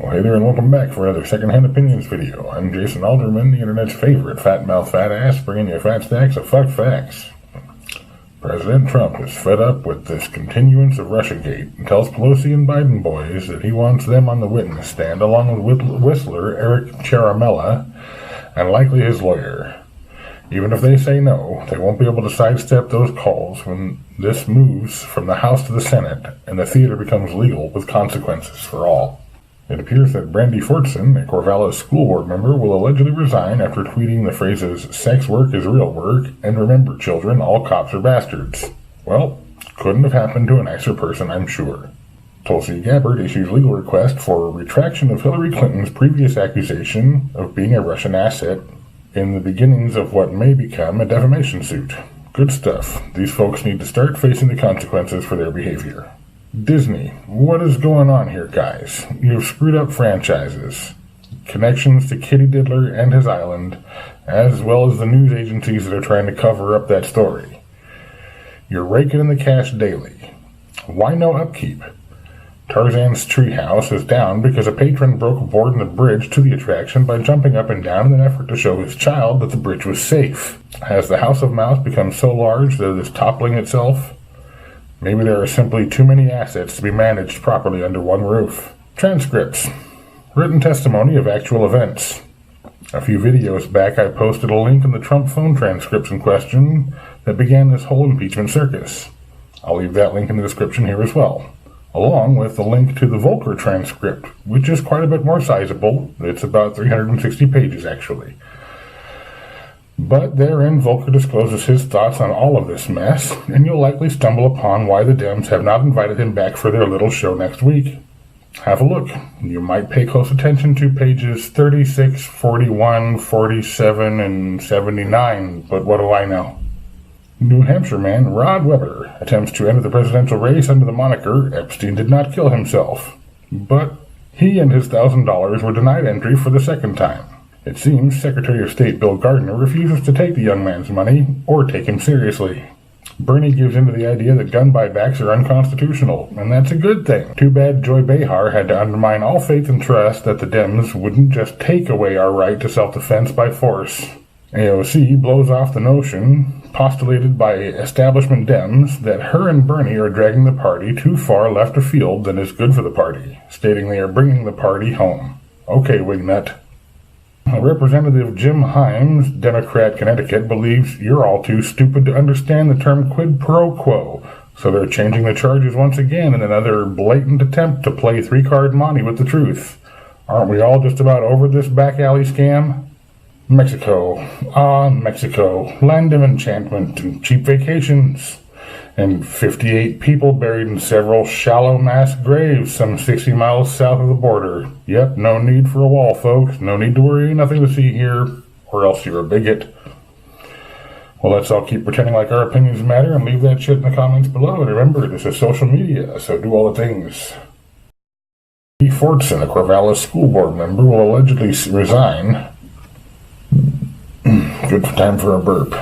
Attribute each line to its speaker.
Speaker 1: Well, hey there and welcome back for another Secondhand Opinions video. I'm Jason Alderman, the internet's favorite fat-mouth fat-ass, bringing you fat stacks of fuck facts. President Trump is fed up with this continuance of Russiagate and tells Pelosi and Biden boys that he wants them on the witness stand along with Whistler Eric Ciaramella and likely his lawyer. Even if they say no, they won't be able to sidestep those calls when this moves from the House to the Senate and the theater becomes legal with consequences for all. It appears that Brandy Fortson, a Corvallis school board member, will allegedly resign after tweeting the phrases, "Sex work is real work," and "Remember children, all cops are bastards." Well, couldn't have happened to a nicer person, I'm sure. Tulsi Gabbard issues legal request for retraction of Hillary Clinton's previous accusation of being a Russian asset in the beginnings of what may become a defamation suit. Good stuff. These folks need to start facing the consequences for their behavior. Disney, what is going on here, guys? You've screwed up franchises, connections to Kitty Diddler and his island, as well as the news agencies that are trying to cover up that story. You're raking in the cash daily. Why no upkeep? Tarzan's treehouse is down because a patron broke a board in the bridge to the attraction by jumping up and down in an effort to show his child that the bridge was safe. Has the House of Mouse become so large that it is toppling itself? Maybe there are simply too many assets to be managed properly under one roof. Transcripts. Written testimony of actual events. A few videos back I posted a link in the Trump phone transcripts in question that began this whole impeachment circus. I'll leave that link in the description here as well, along with the link to the Volcker transcript, which is quite a bit more sizable. It's about 360 pages, actually. But therein, Volcker discloses his thoughts on all of this mess, and you'll likely stumble upon why the Dems have not invited him back for their little show next week. Have a look. You might pay close attention to pages 36, 41, 47, and 79, but what do I know? New Hampshire man Rod Webber attempts to enter the presidential race under the moniker Epstein did not kill himself, but he and his $1,000 were denied entry for the second time. It seems Secretary of State Bill Gardner refuses to take the young man's money or take him seriously. Bernie gives into the idea that gun buybacks are unconstitutional, and that's a good thing. Too bad Joy Behar had to undermine all faith and trust that the Dems wouldn't just take away our right to self-defense by force. AOC blows off the notion, postulated by establishment Dems, that her and Bernie are dragging the party too far left of field than is good for the party, stating they are bringing the party home. Okay, Wingnut. Representative Jim Himes, Democrat, Connecticut, believes you're all too stupid to understand the term quid pro quo, so they're changing the charges once again in another blatant attempt to play three-card Monty with the truth. Aren't we all just about over this back alley scam? Mexico. Mexico. Land of enchantment and cheap vacations. And 58 people buried in several shallow mass graves some 60 miles south of the border. Yep, no need for a wall, folks. No need to worry, nothing to see here, or else you're a bigot. Well, let's all keep pretending like our opinions matter and leave that shit in the comments below. And remember, this is social media, so do all the things. Brandy Fortson, a Corvallis school board member, will allegedly resign. Good time for a burp.